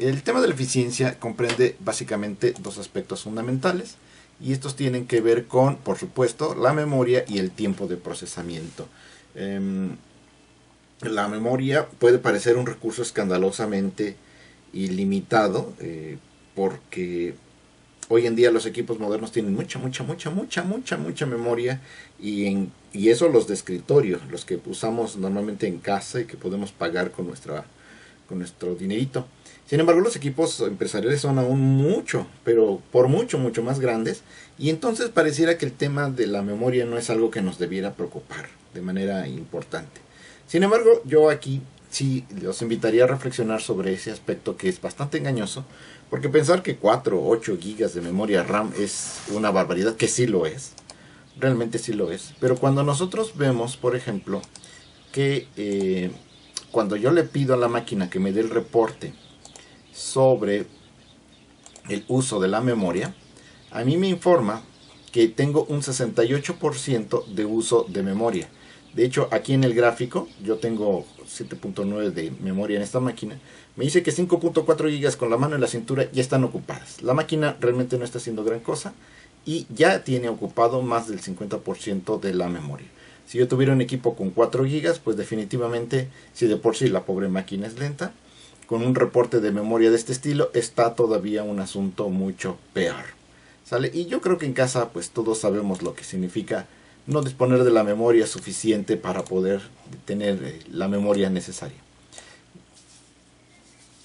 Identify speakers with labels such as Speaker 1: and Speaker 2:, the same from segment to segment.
Speaker 1: El tema de la eficiencia comprende básicamente dos aspectos fundamentales, y estos tienen que ver con, por supuesto, la memoria y el tiempo de procesamiento. La memoria puede parecer un recurso escandalosamente ilimitado, porque hoy en día los equipos modernos tienen mucha memoria, y eso los de escritorio, los que usamos normalmente en casa y que podemos pagar con nuestro dinerito. Sin embargo, los equipos empresariales son aún mucho, pero por mucho más grandes, y entonces pareciera que el tema de la memoria no es algo que nos debiera preocupar de manera importante. Sin embargo, yo aquí sí los invitaría a reflexionar sobre ese aspecto, que es bastante engañoso, porque pensar que 4 o 8 gigas de memoria RAM es una barbaridad, que sí lo es, realmente sí lo es, pero cuando nosotros vemos, por ejemplo, que cuando yo le pido a la máquina que me dé el reporte sobre el uso de la memoria, a mí me informa que tengo un 68% de uso de memoria. De hecho, aquí en el gráfico, yo tengo 7.9 de memoria en esta máquina. Me dice que 5.4 gigas con la mano en la cintura ya están ocupadas. La máquina realmente no está haciendo gran cosa y ya tiene ocupado más del 50% de la memoria. Si yo tuviera un equipo con 4 gigas, pues definitivamente, si de por sí la pobre máquina es lenta, con un reporte de memoria de este estilo está todavía un asunto mucho peor. ¿Sale? Y yo creo que en casa pues todos sabemos lo que significa no disponer de la memoria suficiente para poder tener la memoria necesaria.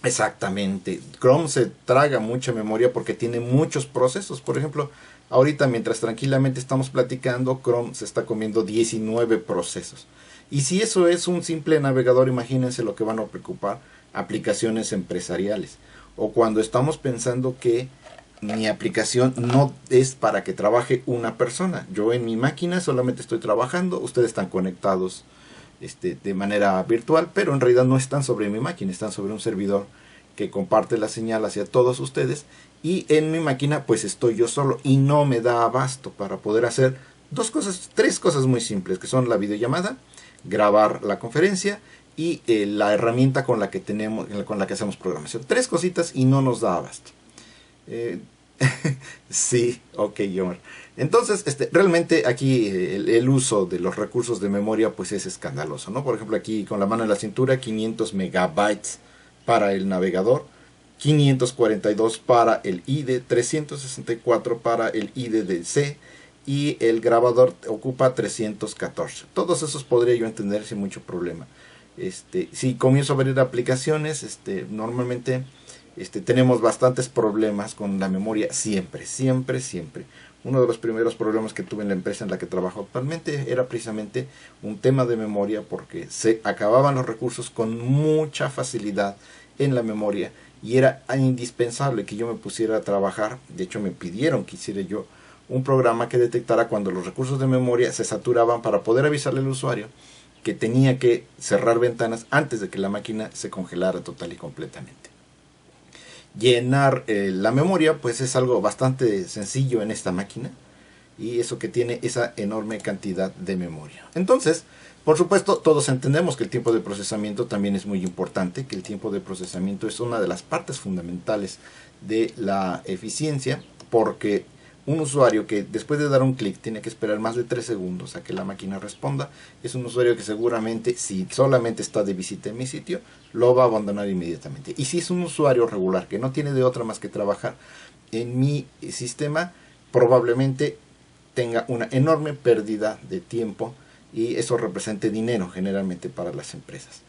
Speaker 1: Exactamente. Chrome se traga mucha memoria porque tiene muchos procesos. Por ejemplo, ahorita mientras tranquilamente estamos platicando, Chrome se está comiendo 19 procesos. Y si eso es un simple navegador, imagínense lo que van a preocupar aplicaciones empresariales. O cuando estamos pensando que mi aplicación no es para que trabaje una persona. Yo en mi máquina solamente estoy trabajando, ustedes están conectados de manera virtual, pero en realidad no están sobre mi máquina, están sobre un servidor que comparte la señal hacia todos ustedes, y en mi máquina pues estoy yo solo y no me da abasto para poder hacer tres cosas muy simples, que son la videollamada, grabar la conferencia y la herramienta con la que hacemos programación. Tres cositas y no nos da abasto. Sí, ok, Omar. Entonces, realmente aquí el uso de los recursos de memoria pues es escandaloso, ¿no? Por ejemplo, aquí con la mano en la cintura, 500 megabytes para el navegador, 542 para el IDE, 364 para el IDE de C, y el grabador ocupa 314. Todos esos podría yo entender sin mucho problema. Si comienzo a abrir aplicaciones, normalmente tenemos bastantes problemas con la memoria, siempre. Uno de los primeros problemas que tuve en la empresa en la que trabajo actualmente era precisamente un tema de memoria, porque se acababan los recursos con mucha facilidad en la memoria y era indispensable que yo me pusiera a trabajar. De hecho, me pidieron que hiciera yo un programa que detectara cuando los recursos de memoria se saturaban para poder avisarle al usuario que tenía que cerrar ventanas antes de que la máquina se congelara total y completamente. Llenar la memoria pues es algo bastante sencillo en esta máquina, y eso que tiene esa enorme cantidad de memoria. Entonces, por supuesto, todos entendemos que el tiempo de procesamiento también es muy importante, que el tiempo de procesamiento es una de las partes fundamentales de la eficiencia, porque un usuario que después de dar un clic tiene que esperar más de 3 segundos a que la máquina responda, es un usuario que seguramente, si solamente está de visita en mi sitio, lo va a abandonar inmediatamente. Y si es un usuario regular que no tiene de otra más que trabajar en mi sistema, probablemente tenga una enorme pérdida de tiempo, y eso represente dinero generalmente para las empresas.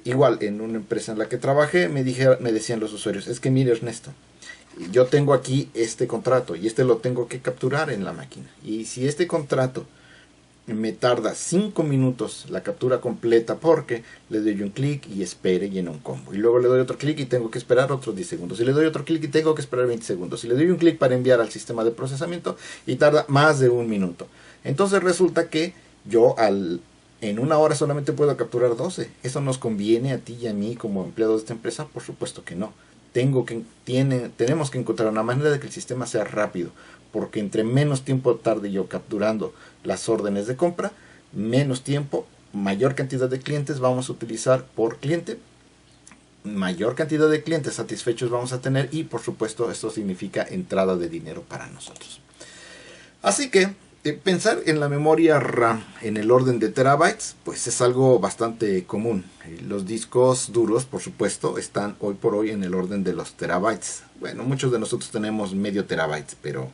Speaker 1: Igual en una empresa en la que trabajé me decían los usuarios: es que mire, Ernesto, yo tengo aquí este contrato y lo tengo que capturar en la máquina, y si este contrato me tarda 5 minutos la captura completa, porque le doy un clic y espere, llena un combo, y luego le doy otro clic y tengo que esperar otros 10 segundos, y le doy otro clic y tengo que esperar 20 segundos, y le doy un clic para enviar al sistema de procesamiento y tarda más de 1 minuto. Entonces resulta que yo en una hora solamente puedo capturar 12. ¿Eso nos conviene a ti y a mí como empleados de esta empresa? Por supuesto que no. Tenemos que encontrar una manera de que el sistema sea rápido, porque entre menos tiempo tarde yo capturando las órdenes de compra, menos tiempo, mayor cantidad de clientes vamos a utilizar por cliente, mayor cantidad de clientes satisfechos vamos a tener y por supuesto esto significa entrada de dinero para nosotros. Así que pensar en la memoria RAM en el orden de terabytes pues es algo bastante común. Los discos duros por supuesto están hoy por hoy en el orden de los terabytes. Bueno, muchos de nosotros tenemos medio terabyte, pero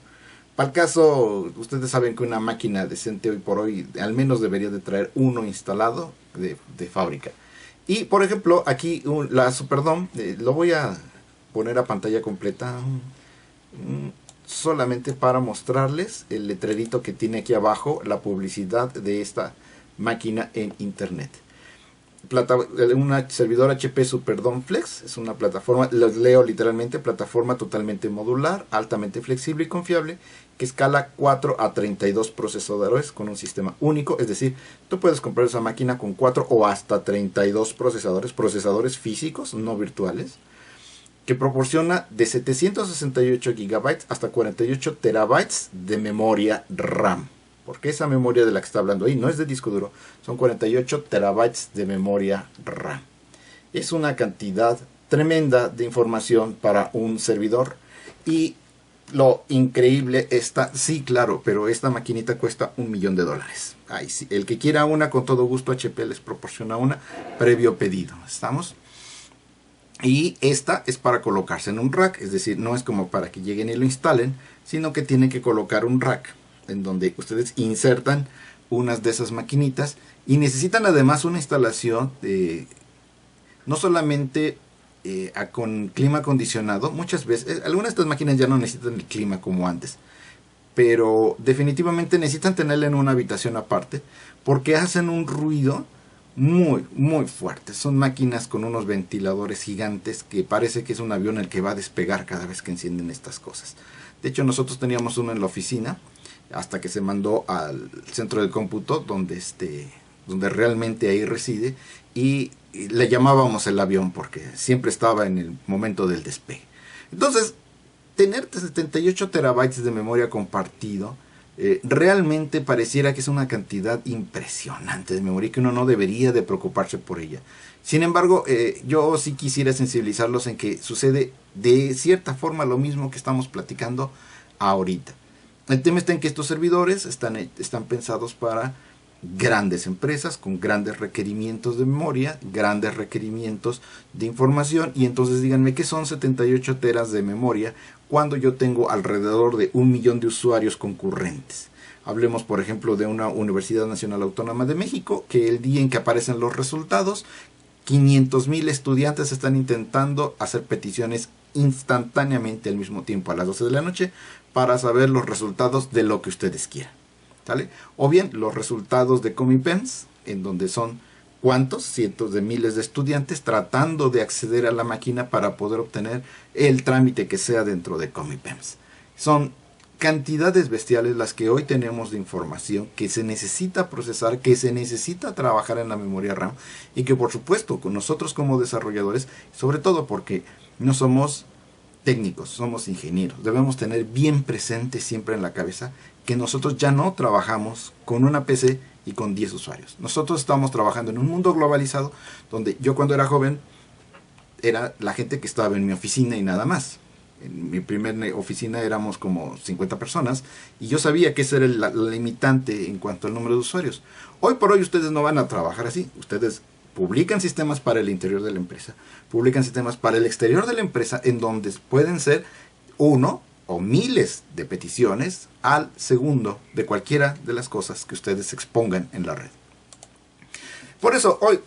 Speaker 1: para el caso, ustedes saben que una máquina decente hoy por hoy al menos debería de traer uno instalado de fábrica. Y por ejemplo, aquí la Superdome, lo voy a poner a pantalla completa solamente para mostrarles el letrerito que tiene aquí abajo, la publicidad de esta máquina en internet. Una servidor HP Superdome Flex, es una plataforma, los leo literalmente, plataforma totalmente modular, altamente flexible y confiable, que escala 4 a 32 procesadores con un sistema único. Es decir, tú puedes comprar esa máquina con 4 o hasta 32 procesadores físicos, no virtuales, que proporciona de 768 GB hasta 48 terabytes de memoria RAM. Porque esa memoria de la que está hablando ahí no es de disco duro, son 48 terabytes de memoria RAM. Es una cantidad tremenda de información para un servidor. Y lo increíble está, sí, claro, pero esta maquinita cuesta $1.000.000. Ay, sí, el que quiera una, con todo gusto HP les proporciona una previo pedido. ¿Estamos? Y esta es para colocarse en un rack, es decir, no es como para que lleguen y lo instalen, sino que tienen que colocar un rack en donde ustedes insertan unas de esas maquinitas y necesitan además una instalación no solamente con clima acondicionado. Muchas veces, algunas de estas máquinas ya no necesitan el clima como antes, pero definitivamente necesitan tenerla en una habitación aparte porque hacen un ruido muy fuerte. Son máquinas con unos ventiladores gigantes que parece que es un avión el que va a despegar cada vez que encienden estas cosas. De hecho, nosotros teníamos uno en la oficina hasta que se mandó al centro de cómputo donde realmente ahí reside, y le llamábamos el avión porque siempre estaba en el momento del despegue. Entonces, tener 78 terabytes de memoria compartido realmente pareciera que es una cantidad impresionante de memoria que uno no debería de preocuparse por ella. Sin embargo, yo sí quisiera sensibilizarlos en que sucede de cierta forma lo mismo que estamos platicando ahorita. El tema está en que estos servidores están pensados para grandes empresas con grandes requerimientos de memoria, grandes requerimientos de información, y entonces díganme qué son 78 teras de memoria cuando yo tengo alrededor de 1.000.000 de usuarios concurrentes. Hablemos por ejemplo de una Universidad Nacional Autónoma de México, que el día en que aparecen los resultados, 500.000 estudiantes están intentando hacer peticiones instantáneamente al mismo tiempo a las 12 de la noche para saber los resultados de lo que ustedes quieran. ¿Sale? O bien los resultados de Comipems, en donde son cuántos, cientos de miles de estudiantes tratando de acceder a la máquina para poder obtener el trámite que sea dentro de Comipems. Son cantidades bestiales las que hoy tenemos de información que se necesita procesar, que se necesita trabajar en la memoria RAM, y que por supuesto con nosotros como desarrolladores, sobre todo porque no somos técnicos, somos ingenieros, debemos tener bien presente siempre en la cabeza que nosotros ya no trabajamos con una PC y con 10 usuarios. Nosotros estamos trabajando en un mundo globalizado donde yo cuando era joven era la gente que estaba en mi oficina y nada más. En mi primera oficina éramos como 50 personas y yo sabía que ese era la limitante en cuanto al número de usuarios. Hoy por hoy ustedes no van a trabajar así. Ustedes publican sistemas para el interior de la empresa, publican sistemas para el exterior de la empresa, en donde pueden ser uno o miles de peticiones al segundo de cualquiera de las cosas que ustedes expongan en la red. Por eso hoy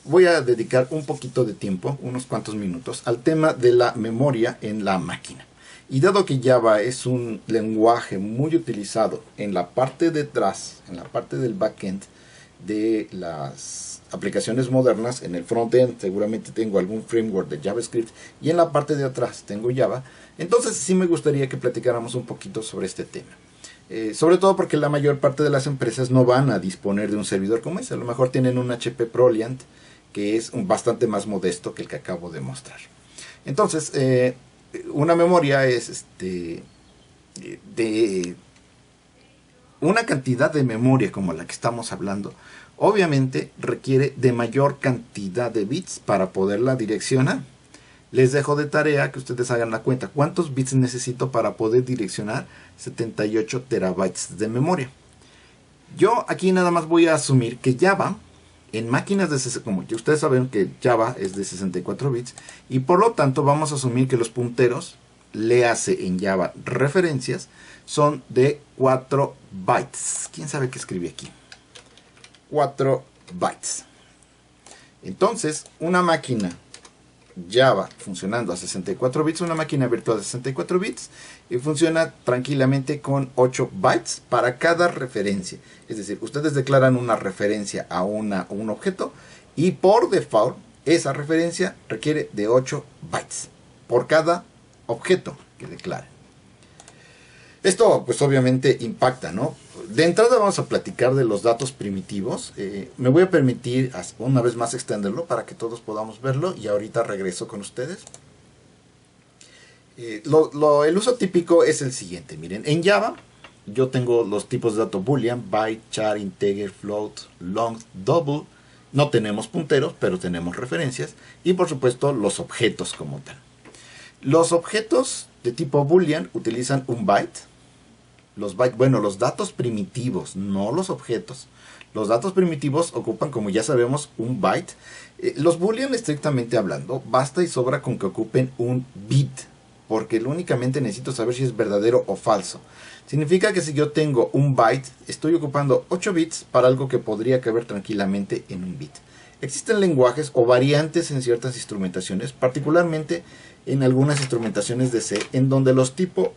Speaker 1: voy a dedicar un poquito de tiempo, unos cuantos minutos, al tema de la memoria en la máquina. Y dado que Java es un lenguaje muy utilizado en la parte de atrás, en la parte del backend de las aplicaciones modernas, en el frontend seguramente tengo algún framework de JavaScript y en la parte de atrás tengo Java, entonces sí me gustaría que platicáramos un poquito sobre este tema. Sobre todo porque la mayor parte de las empresas no van a disponer de un servidor como ese. A lo mejor tienen un HP ProLiant que es bastante más modesto que el que acabo de mostrar. Entonces, una memoria es una cantidad de memoria como la que estamos hablando, obviamente requiere de mayor cantidad de bits para poderla direccionar. Les dejo de tarea que ustedes hagan la cuenta. ¿Cuántos bits necesito para poder direccionar 78 terabytes de memoria? Yo aquí nada más voy a asumir que Java, en máquinas de, como ustedes saben que Java es de 64 bits, y por lo tanto vamos a asumir que los punteros, léase en Java referencias, son de 4 bytes. ¿Quién sabe qué escribí aquí? 4 bytes. Entonces, una máquina Java funcionando a 64 bits, una máquina virtual de 64 bits, y funciona tranquilamente con 8 bytes para cada referencia. Es decir, ustedes declaran una referencia a un objeto y por default esa referencia requiere de 8 bytes por cada objeto que declaren. Esto pues obviamente impacta, ¿no? De entrada vamos a platicar de los datos primitivos. Me voy a permitir una vez más extenderlo para que todos podamos verlo y ahorita regreso con ustedes. El uso típico es el siguiente. Miren, en Java yo tengo los tipos de datos boolean, byte, char, integer, float, long, double. No tenemos punteros, pero tenemos referencias. Y por supuesto los objetos como tal. Los objetos de tipo boolean utilizan un byte. Los datos primitivos, no los objetos. Los datos primitivos ocupan, como ya sabemos, un byte. Los boolean, estrictamente hablando, basta y sobra con que ocupen un bit, porque únicamente necesito saber si es verdadero o falso. Significa que si yo tengo un byte, estoy ocupando 8 bits para algo que podría caber tranquilamente en un bit. Existen lenguajes o variantes en ciertas instrumentaciones, particularmente en algunas instrumentaciones de C, en donde los tipos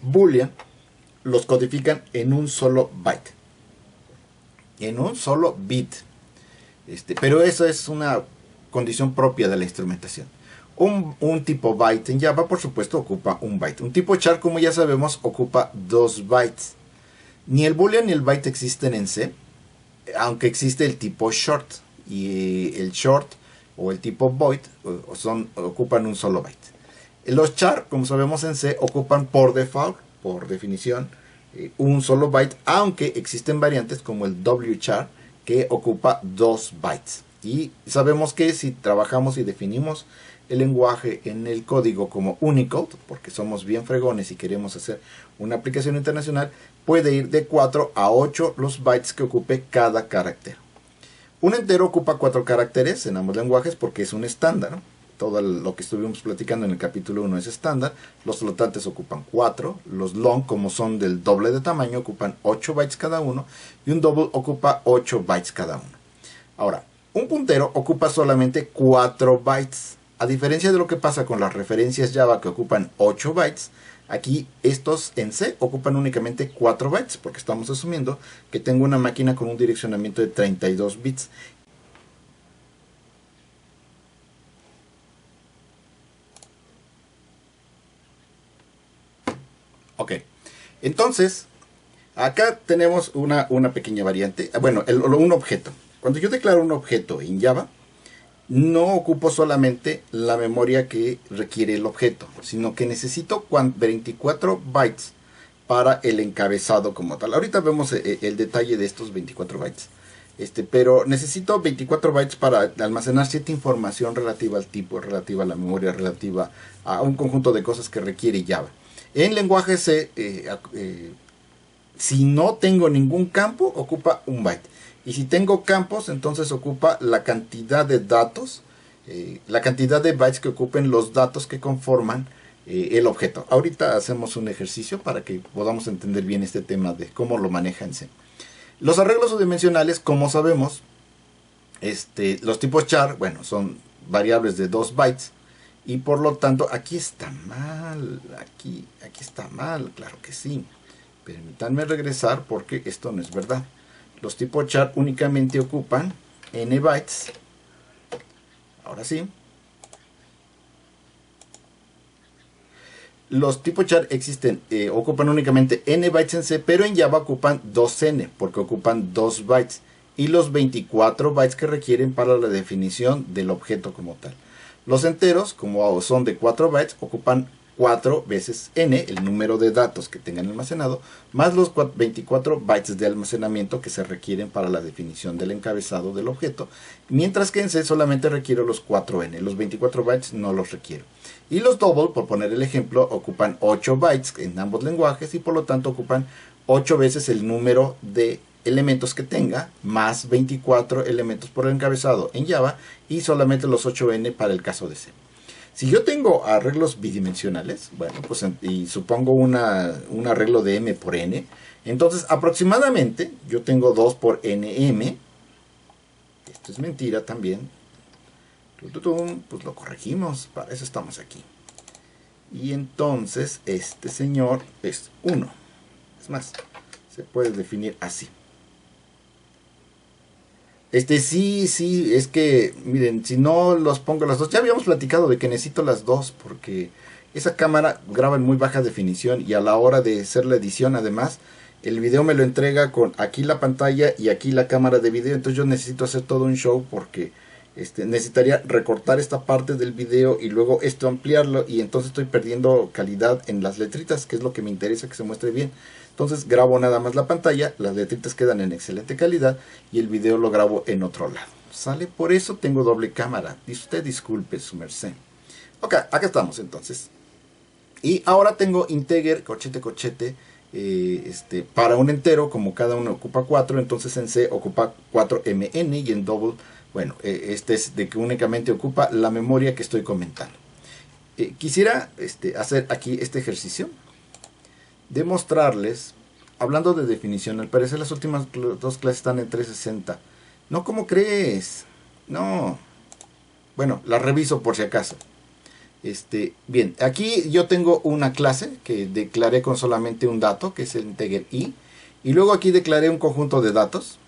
Speaker 1: boolean los codifican en un solo byte, en un solo bit. Pero eso es una condición propia de la instrumentación. Un tipo byte en Java, por supuesto, ocupa un byte. Un tipo char, como ya sabemos, ocupa 2 bytes. Ni el boolean ni el byte existen en C, aunque existe el tipo short. Y el short o el tipo void ocupan un solo byte. Los char, como sabemos en C, ocupan por default, por definición, un solo byte, aunque existen variantes como el wchar que ocupa 2 bytes. Y sabemos que si trabajamos y definimos el lenguaje en el código como Unicode, porque somos bien fregones y queremos hacer una aplicación internacional, puede ir de 4 a 8 los bytes que ocupe cada carácter. Un entero ocupa 4 caracteres en ambos lenguajes porque es un estándar, ¿no? Todo lo que estuvimos platicando en el capítulo 1 es estándar. Los flotantes ocupan 4. Los long, como son del doble de tamaño, ocupan 8 bytes cada uno. Y un double ocupa 8 bytes cada uno. Ahora, un puntero ocupa solamente 4 bytes. A diferencia de lo que pasa con las referencias Java que ocupan 8 bytes, aquí estos en C ocupan únicamente 4 bytes, porque estamos asumiendo que tengo una máquina con un direccionamiento de 32 bits. Ok, entonces, acá tenemos una pequeña variante. Bueno, un objeto. Cuando yo declaro un objeto en Java, no ocupo solamente la memoria que requiere el objeto, sino que necesito 24 bytes para el encabezado como tal. Ahorita vemos el detalle de estos 24 bytes. Pero necesito 24 bytes para almacenar cierta información relativa al tipo, relativa a la memoria, relativa a un conjunto de cosas que requiere Java. En lenguaje C, si no tengo ningún campo, ocupa un byte. Y si tengo campos, entonces ocupa la cantidad de datos, la cantidad de bytes que ocupen los datos que conforman el objeto. Ahorita hacemos un ejercicio para que podamos entender bien este tema de cómo lo maneja en C. Los arreglos dimensionales, como sabemos, los tipos char, bueno, son variables de 2 bytes. Y por lo tanto, aquí está mal, aquí está mal, claro que sí. Permítanme regresar porque esto no es verdad. Los tipos char únicamente ocupan n bytes. Ahora sí. Los tipos char ocupan únicamente n bytes en C, pero en Java ocupan 2n, porque ocupan 2 bytes. Y los 24 bytes que requieren para la definición del objeto como tal. Los enteros, como son de 4 bytes, ocupan 4 veces n, el número de datos que tengan almacenado, más los 24 bytes de almacenamiento que se requieren para la definición del encabezado del objeto, mientras que en C solamente requiero los 4n, los 24 bytes no los requiero. Y los double, por poner el ejemplo, ocupan 8 bytes en ambos lenguajes y por lo tanto ocupan 8 veces el número de elementos que tenga, más 24 elementos por encabezado en Java y solamente los 8n para el caso de C. Si yo tengo arreglos bidimensionales, bueno, pues y supongo un arreglo de m por n, entonces aproximadamente yo tengo 2 por nm, esto es mentira también, pues lo corregimos, para eso estamos aquí. Y entonces este señor es 1, es más, se puede definir así. Sí, es que, miren, si no los pongo las dos, ya habíamos platicado de que necesito las dos, porque esa cámara graba en muy baja definición y a la hora de hacer la edición, además, el video me lo entrega con aquí la pantalla y aquí la cámara de video, entonces yo necesito hacer todo un show porque necesitaría recortar esta parte del video y luego esto ampliarlo y entonces estoy perdiendo calidad en las letritas, que es lo que me interesa que se muestre bien. Entonces grabo nada más la pantalla, las letritas quedan en excelente calidad y el video lo grabo en otro lado. ¿Sale? Por eso tengo doble cámara. Usted disculpe su merced. Ok, acá estamos entonces. Y ahora tengo integer, corchete, para un entero, como cada uno ocupa 4, entonces en C ocupa 4mn y en double, bueno, este es de que únicamente ocupa la memoria que estoy comentando. Quisiera hacer aquí este ejercicio. Demostrarles, hablando de definición, al parecer las últimas dos clases están en 360. No, ¿cómo crees? No. Bueno, la reviso por si acaso. Bien, aquí yo tengo una clase que declaré con solamente un dato, que es el integer i. Y luego aquí declaré un conjunto de datos.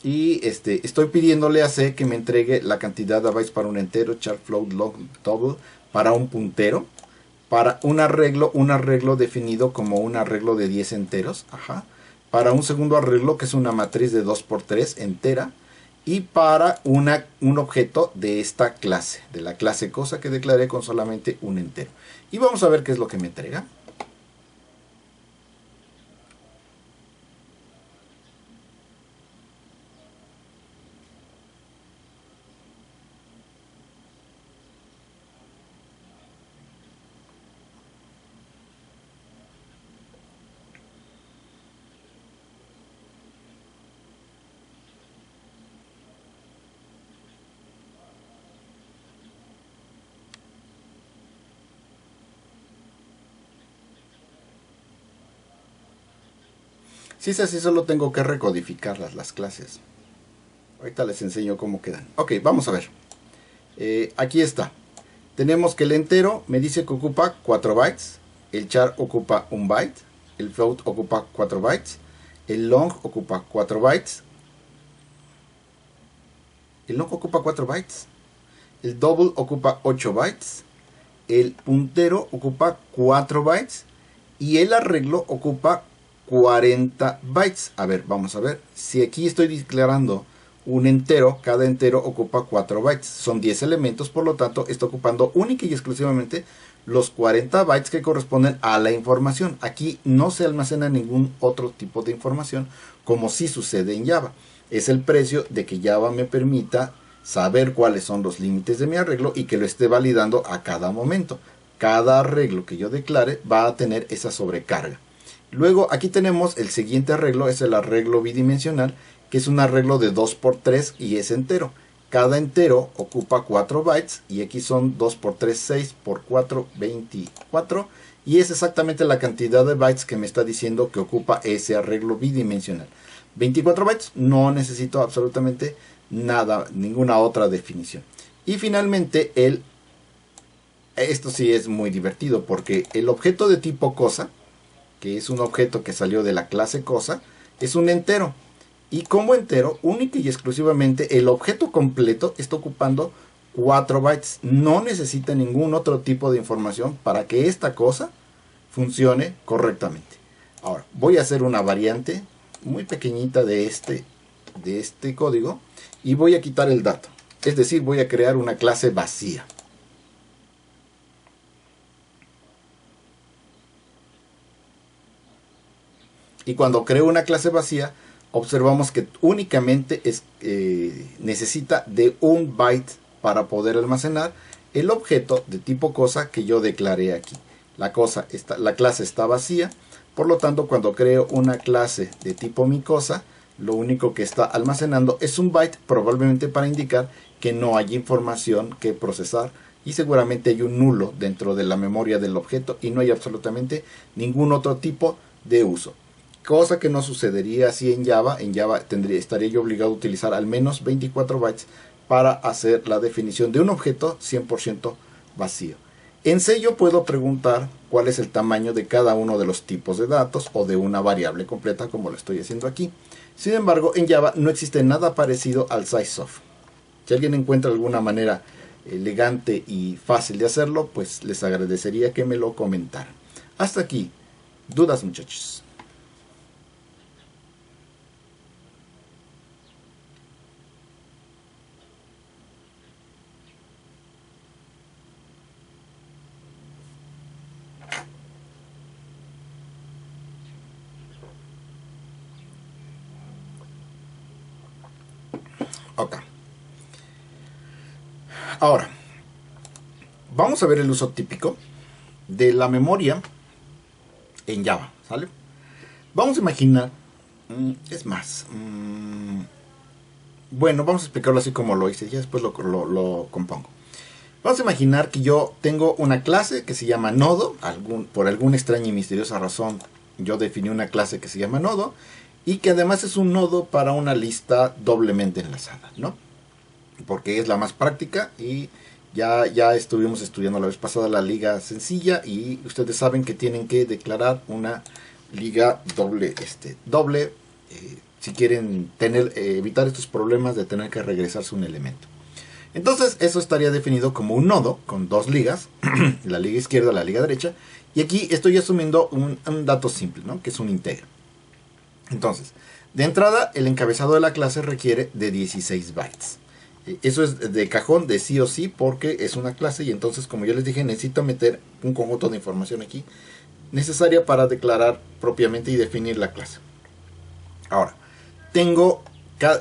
Speaker 1: Y estoy pidiéndole a C que me entregue la cantidad de bytes para un entero, char, float, log, double, para un puntero. Para un arreglo definido como un arreglo de 10 enteros, para un segundo arreglo que es una matriz de 2 por 3 entera, y para un objeto de esta clase, de la clase cosa que declaré con solamente un entero. Y vamos a ver qué es lo que me entrega. Si es así, solo tengo que recodificarlas las clases. Ahorita les enseño cómo quedan. Ok, vamos a ver. Aquí está. Tenemos que el entero me dice que ocupa 4 bytes. El char ocupa 1 byte. El float ocupa 4 bytes. El long ocupa 4 bytes. El long ocupa 4 bytes. El double ocupa 8 bytes. El puntero ocupa 4 bytes. Y el arreglo ocupa 40 bytes. A ver, vamos a ver. Si aquí estoy declarando un entero, cada entero ocupa 4 bytes. Son 10 elementos, por lo tanto, está ocupando única y exclusivamente los 40 bytes que corresponden a la información. Aquí no se almacena ningún otro tipo de información, como sí sucede en Java. Es el precio de que Java me permita saber cuáles son los límites de mi arreglo y que lo esté validando a cada momento. Cada arreglo que yo declare va a tener esa sobrecarga. Luego aquí tenemos el siguiente arreglo, es el arreglo bidimensional, que es un arreglo de 2 por 3 y es entero. Cada entero ocupa 4 bytes y aquí son 2 por 3, 6 por 4, 24. Y es exactamente la cantidad de bytes que me está diciendo que ocupa ese arreglo bidimensional. 24 bytes, no necesito absolutamente nada, ninguna otra definición. Y finalmente esto sí es muy divertido porque el objeto de tipo cosa, que es un objeto que salió de la clase cosa, es un entero. Y como entero, única y exclusivamente, el objeto completo está ocupando 4 bytes. No necesita ningún otro tipo de información para que esta cosa funcione correctamente. Ahora, voy a hacer una variante muy pequeñita de este código y voy a quitar el dato. Es decir, voy a crear una clase vacía. Y cuando creo una clase vacía, observamos que únicamente necesita de un byte para poder almacenar el objeto de tipo cosa que yo declaré aquí. La clase está vacía, por lo tanto cuando creo una clase de tipo mi cosa, lo único que está almacenando es un byte, probablemente para indicar que no hay información que procesar y seguramente hay un nulo dentro de la memoria del objeto y no hay absolutamente ningún otro tipo de uso. Cosa que no sucedería así en Java. En Java estaría yo obligado a utilizar al menos 24 bytes para hacer la definición de un objeto 100% vacío. En C yo puedo preguntar cuál es el tamaño de cada uno de los tipos de datos o de una variable completa como lo estoy haciendo aquí. Sin embargo, en Java no existe nada parecido al sizeof. Si alguien encuentra alguna manera elegante y fácil de hacerlo, pues les agradecería que me lo comentaran. Hasta aquí. ¿Dudas, muchachos? Ok. Ahora, vamos a ver el uso típico de la memoria en Java, ¿sale? Vamos a imaginar, es más, bueno, vamos a explicarlo así como lo hice, ya después lo compongo. Vamos a imaginar que yo tengo una clase que se llama nodo, por alguna extraña y misteriosa razón yo definí una clase que se llama nodo, y que además es un nodo para una lista doblemente enlazada, ¿no? Porque es la más práctica y ya estuvimos estudiando la vez pasada la liga sencilla y ustedes saben que tienen que declarar una liga doble, si quieren evitar estos problemas de tener que regresarse un elemento. Entonces eso estaría definido como un nodo con dos ligas, la liga izquierda, la liga derecha, y aquí estoy asumiendo un dato simple, ¿no? Que es un integer. Entonces, de entrada, el encabezado de la clase requiere de 16 bytes. Eso es de cajón, de sí o sí, porque es una clase y entonces, como ya les dije, necesito meter un conjunto de información aquí necesaria para declarar propiamente y definir la clase. Ahora, tengo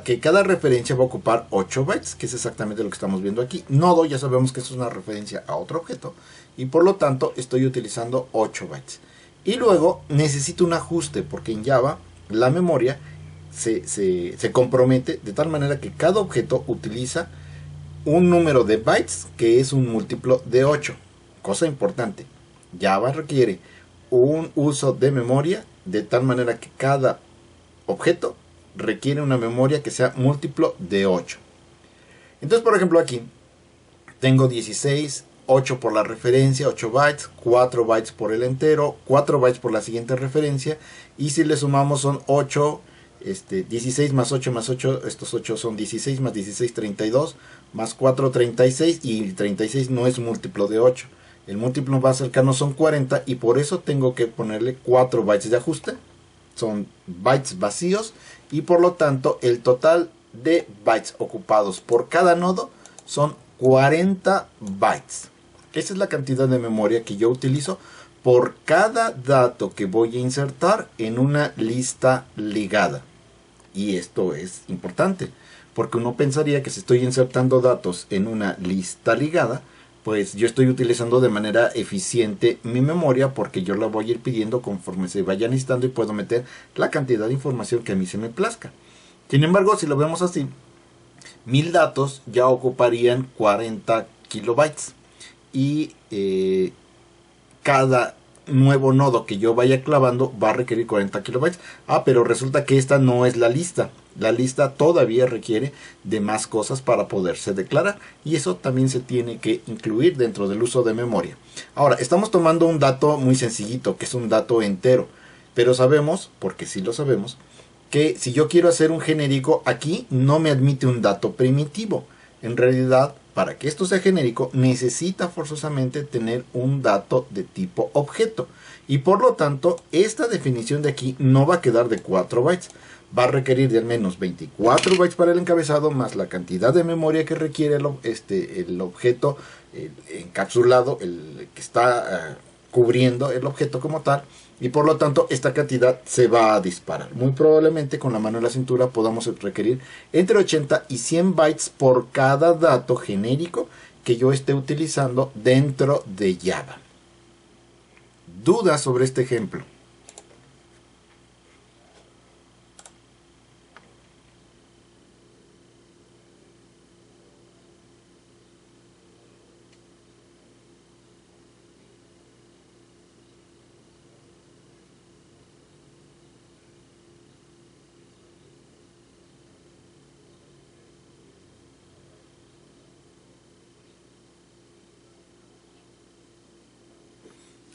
Speaker 1: que cada referencia va a ocupar 8 bytes, que es exactamente lo que estamos viendo aquí. Nodo, ya sabemos que esto es una referencia a otro objeto y por lo tanto estoy utilizando 8 bytes. Y luego necesito un ajuste porque en Java la memoria se compromete de tal manera que cada objeto utiliza un número de bytes que es un múltiplo de 8. Cosa importante, Java requiere un uso de memoria de tal manera que cada objeto requiere una memoria que sea múltiplo de 8. Entonces, por ejemplo, aquí tengo 16, 8 por la referencia, 8 bytes, 4 bytes por el entero, 4 bytes por la siguiente referencia, y si le sumamos son 8, 16 más 8 más 8, estos 8 son 16 más 16, 32, más 4, 36, y 36 no es múltiplo de 8. El múltiplo más cercano son 40, y por eso tengo que ponerle 4 bytes de ajuste. Son bytes vacíos, y por lo tanto el total de bytes ocupados por cada nodo son 40 bytes. Esa es la cantidad de memoria que yo utilizo por cada dato que voy a insertar en una lista ligada. Y esto es importante, porque uno pensaría que si estoy insertando datos en una lista ligada, pues yo estoy utilizando de manera eficiente mi memoria, porque yo la voy a ir pidiendo conforme se vaya necesitando y puedo meter la cantidad de información que a mí se me plazca. Sin embargo, si lo vemos así, 1000 datos ya ocuparían 40 kilobytes y cada nuevo nodo que yo vaya clavando va a requerir 40 kilobytes. Pero resulta que esta no es la lista. La lista todavía requiere de más cosas para poderse declarar, y eso también se tiene que incluir dentro del uso de memoria. Ahora, estamos tomando un dato muy sencillito, que es un dato entero, pero sabemos, porque sí lo sabemos, que si yo quiero hacer un genérico, aquí no me admite un dato primitivo. En realidad, para que esto sea genérico, necesita forzosamente tener un dato de tipo objeto. Y por lo tanto, esta definición de aquí no va a quedar de 4 bytes. Va a requerir de al menos 24 bytes para el encabezado, más la cantidad de memoria que requiere el objeto encapsulado, el que está cubriendo el objeto como tal. Y por lo tanto esta cantidad se va a disparar. Muy probablemente con la mano en la cintura podamos requerir entre 80 y 100 bytes por cada dato genérico que yo esté utilizando dentro de Java. ¿Dudas sobre este ejemplo?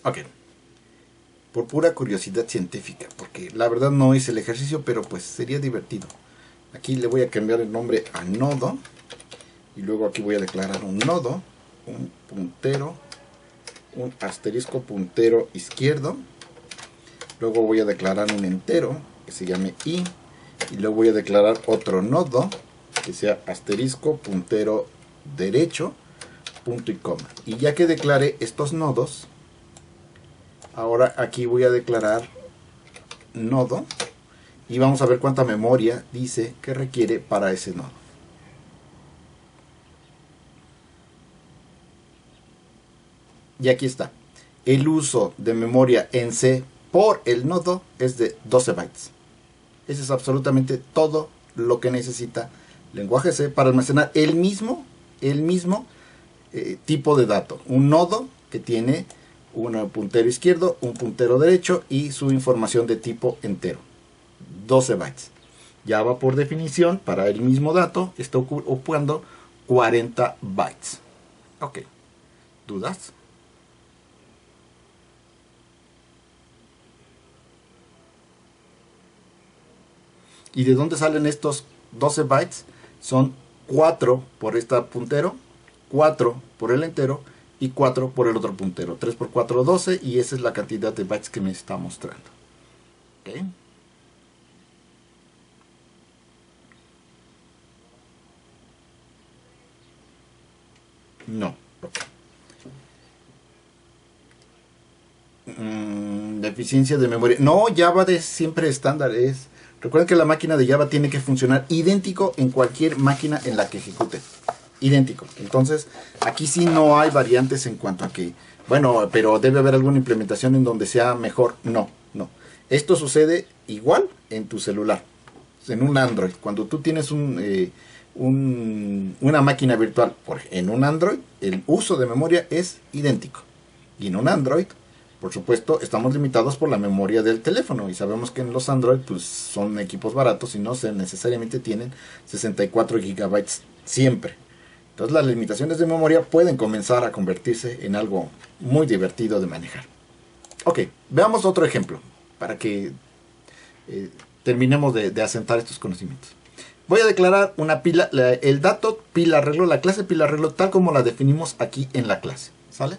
Speaker 1: Ok, por pura curiosidad científica, porque la verdad no hice el ejercicio, pero pues sería divertido. Aquí le voy a cambiar el nombre a nodo, y luego aquí voy a declarar un nodo, un puntero, un asterisco puntero izquierdo, luego voy a declarar un entero que se llame i, y luego voy a declarar otro nodo que sea asterisco puntero derecho, punto y coma. Y ya que declaré estos nodos, ahora aquí voy a declarar nodo y vamos a ver cuánta memoria dice que requiere para ese nodo. Y aquí está. El uso de memoria en C por el nodo es de 12 bytes. Ese es absolutamente todo lo que necesita lenguaje C para almacenar el mismo tipo de dato. Un nodo que tiene un puntero izquierdo, un puntero derecho y su información de tipo entero. 12 bytes. Java por definición para el mismo dato está ocupando 40 bytes. Ok. ¿Dudas? ¿Y de dónde salen estos 12 bytes? Son 4 por este puntero, 4 por el entero y 4 por el otro puntero. 3 por 4, 12, y esa es la cantidad de bytes que me está mostrando. ¿Ok? No. Okay. Deficiencia de memoria. No, Java es siempre estándar. Recuerden que la máquina de Java tiene que funcionar idéntico en cualquier máquina en la que ejecute. Idéntico. Entonces, aquí sí no hay variantes en cuanto a que, bueno, pero debe haber alguna implementación en donde sea mejor. No, no. Esto sucede igual en tu celular, en un Android. Cuando tú tienes una máquina virtual en un Android, el uso de memoria es idéntico. Y en un Android, por supuesto, estamos limitados por la memoria del teléfono. Y sabemos que en los Android pues, son equipos baratos y no necesariamente tienen 64 gigabytes siempre. Entonces las limitaciones de memoria pueden comenzar a convertirse en algo muy divertido de manejar. Ok, veamos otro ejemplo para que terminemos de asentar estos conocimientos. Voy a declarar una pila, el dato pila arreglo, la clase pila arreglo tal como la definimos aquí en la clase. ¿Sale?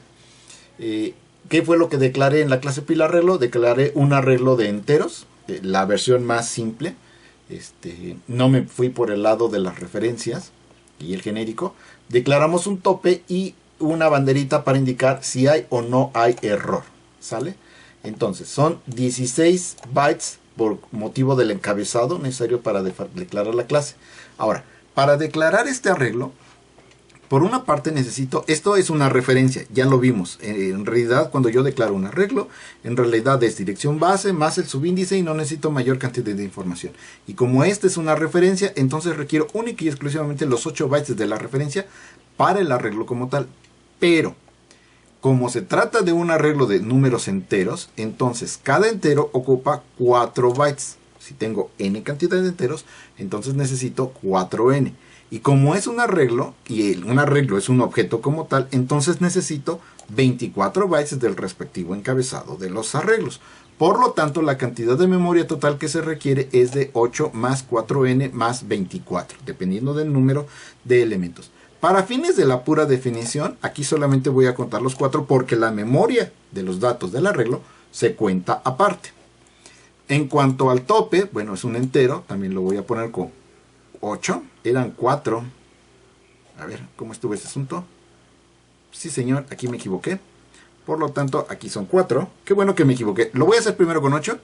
Speaker 1: ¿Qué fue lo que declaré en la clase pila arreglo? Declaré un arreglo de enteros, la versión más simple. No me fui por el lado de las referencias y el genérico. Declaramos un tope y una banderita para indicar si hay o no hay error. ¿Sale? Entonces son 16 bytes por motivo del encabezado necesario para declarar la clase. Ahora, para declarar este arreglo, por una parte necesito, esto es una referencia, ya lo vimos. En realidad cuando yo declaro un arreglo, en realidad es dirección base más el subíndice y no necesito mayor cantidad de información. Y como esta es una referencia, entonces requiero única y exclusivamente los 8 bytes de la referencia para el arreglo como tal. Pero, como se trata de un arreglo de números enteros, entonces cada entero ocupa 4 bytes. Si tengo n cantidad de enteros, entonces necesito 4n. Y como es un arreglo, y un arreglo es un objeto como tal, entonces necesito 24 bytes del respectivo encabezado de los arreglos. Por lo tanto, la cantidad de memoria total que se requiere es de 8 más 4n más 24, dependiendo del número de elementos. Para fines de la pura definición, aquí solamente voy a contar los 4 porque la memoria de los datos del arreglo se cuenta aparte. En cuanto al tope, bueno, es un entero, también lo voy a poner con 8, eran 4. A ver, ¿cómo estuvo ese asunto? Sí, señor, aquí me equivoqué. Por lo tanto, aquí son 4. Qué bueno que me equivoqué. Lo voy a hacer primero con 8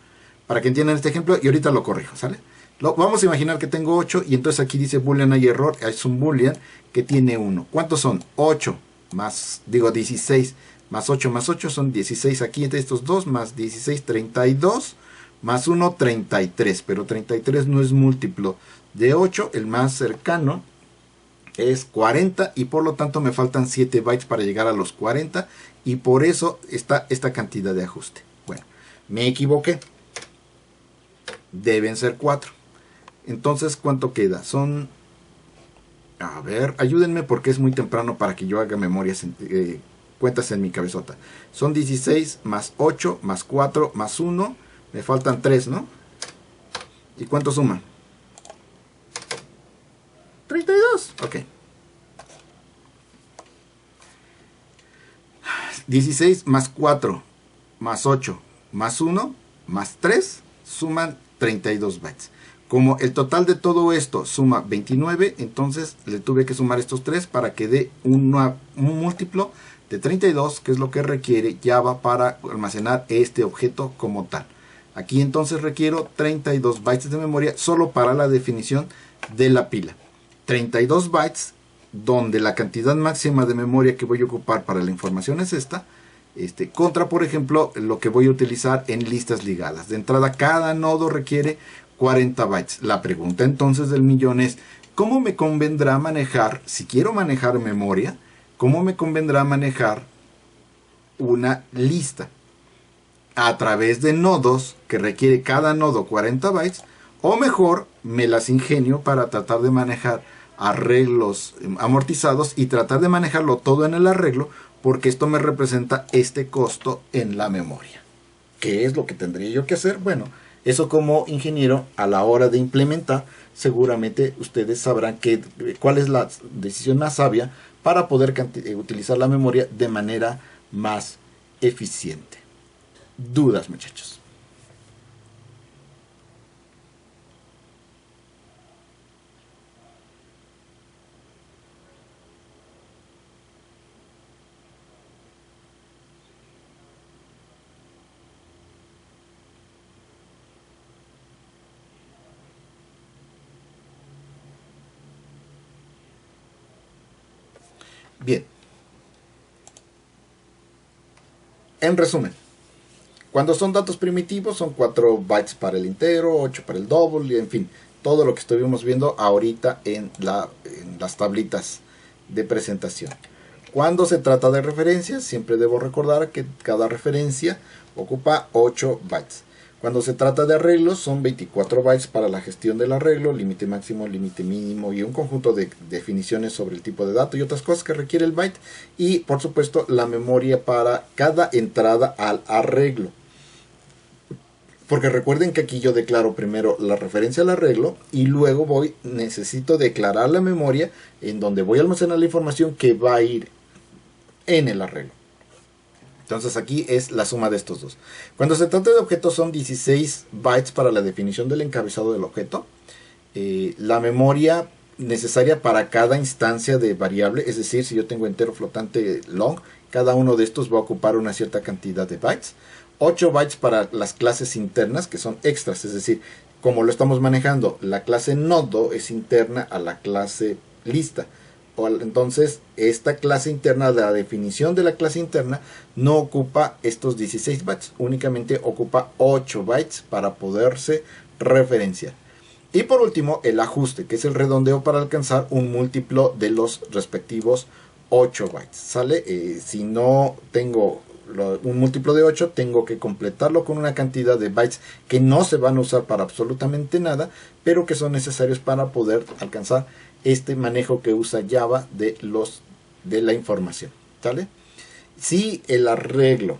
Speaker 1: para que entiendan este ejemplo y ahorita lo corrijo, ¿sale? Vamos a imaginar que tengo 8 y entonces aquí dice boolean hay error. Es un boolean que tiene 1. ¿Cuántos son? 8 más, digo 16 más 8 más 8 son 16 aquí entre estos dos más 16, 32 más 1, 33. Pero 33 no es múltiplo de 8, el más cercano es 40 y por lo tanto me faltan 7 bytes para llegar a los 40 y por eso está esta cantidad de ajuste. Bueno, me equivoqué. Deben ser 4. Entonces, ¿cuánto queda? Son... A ver, ayúdenme porque es muy temprano para que yo haga memorias, cuentas en mi cabezota. Son 16 más 8 más 4 más 1. Me faltan 3, ¿no? ¿Y cuánto suman? 32. Ok. 16 más 4 más 8 más 1 más 3 suman 32 bytes. Como el total de todo esto suma 29, entonces le tuve que sumar estos 3 para que dé un múltiplo de 32, que es lo que requiere Java para almacenar este objeto como tal. Aquí entonces requiero 32 bytes de memoria solo para la definición de la pila. 32 bytes donde la cantidad máxima de memoria que voy a ocupar para la información es esta, contra por ejemplo lo que voy a utilizar en listas ligadas. De entrada cada nodo requiere 40 bytes. La pregunta entonces del millón es, ¿cómo me convendrá manejar, si quiero manejar memoria, cómo me convendrá manejar una lista? A través de nodos que requiere cada nodo 40 bytes, o mejor me las ingenio para tratar de manejar arreglos amortizados y tratar de manejarlo todo en el arreglo, porque esto me representa este costo en la memoria. ¿Qué es lo que tendría yo que hacer? Bueno, eso como ingeniero a la hora de implementar, seguramente ustedes sabrán cuál es la decisión más sabia para poder utilizar la memoria de manera más eficiente. ¿Dudas, muchachos? Bien. En resumen, cuando son datos primitivos son 4 bytes para el entero, 8 para el double, en fin, todo lo que estuvimos viendo ahorita en las tablitas de presentación. Cuando se trata de referencias, siempre debo recordar que cada referencia ocupa 8 bytes. Cuando se trata de arreglos, son 24 bytes para la gestión del arreglo, límite máximo, límite mínimo y un conjunto de definiciones sobre el tipo de dato y otras cosas que requiere el byte. Y, por supuesto, la memoria para cada entrada al arreglo. Porque recuerden que aquí yo declaro primero la referencia al arreglo y luego necesito declarar la memoria en donde voy a almacenar la información que va a ir en el arreglo. Entonces aquí es la suma de estos dos. Cuando se trata de objetos son 16 bytes para la definición del encabezado del objeto. La memoria necesaria para cada instancia de variable, es decir, si yo tengo entero, flotante, long, cada uno de estos va a ocupar una cierta cantidad de bytes. 8 bytes para las clases internas, que son extras, es decir, como lo estamos manejando, la clase nodo es interna a la clase lista. Entonces, esta clase interna, la definición de la clase interna, no ocupa estos 16 bytes, únicamente ocupa 8 bytes para poderse referenciar. Y por último, el ajuste, que es el redondeo para alcanzar un múltiplo de los respectivos 8 bytes. ¿Sale? Si no tengo un múltiplo de 8, tengo que completarlo con una cantidad de bytes que no se van a usar para absolutamente nada, pero que son necesarios para poder alcanzar este manejo que usa Java de la información. ¿Sale? Si el arreglo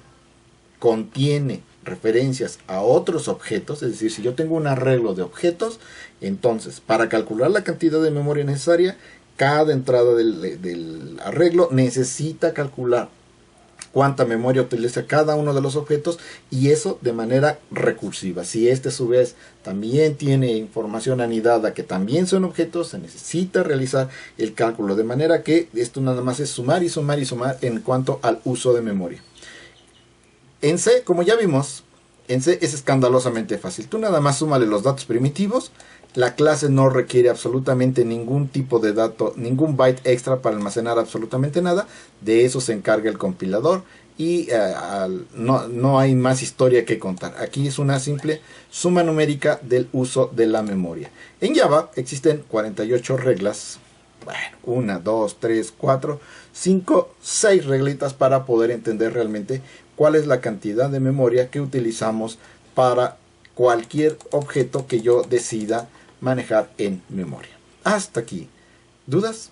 Speaker 1: contiene referencias a otros objetos, es decir, si yo tengo un arreglo de objetos, entonces para calcular la cantidad de memoria necesaria, cada entrada del arreglo necesita calcular cuánta memoria utiliza cada uno de los objetos, y eso de manera recursiva. Si este a su vez también tiene información anidada que también son objetos, se necesita realizar el cálculo, de manera que esto nada más es sumar y sumar y sumar en cuanto al uso de memoria. En C, como ya vimos, en C es escandalosamente fácil. Tú nada más súmale los datos primitivos. La clase no requiere absolutamente ningún tipo de dato, ningún byte extra para almacenar absolutamente nada. De eso se encarga el compilador y no hay más historia que contar. Aquí es una simple suma numérica del uso de la memoria. En Java existen 48 reglas. Bueno, 1, 2, 3, 4, 5, 6 reglitas para poder entender realmente cuál es la cantidad de memoria que utilizamos para cualquier objeto que yo decida manejar en memoria. Hasta aquí. ¿Dudas?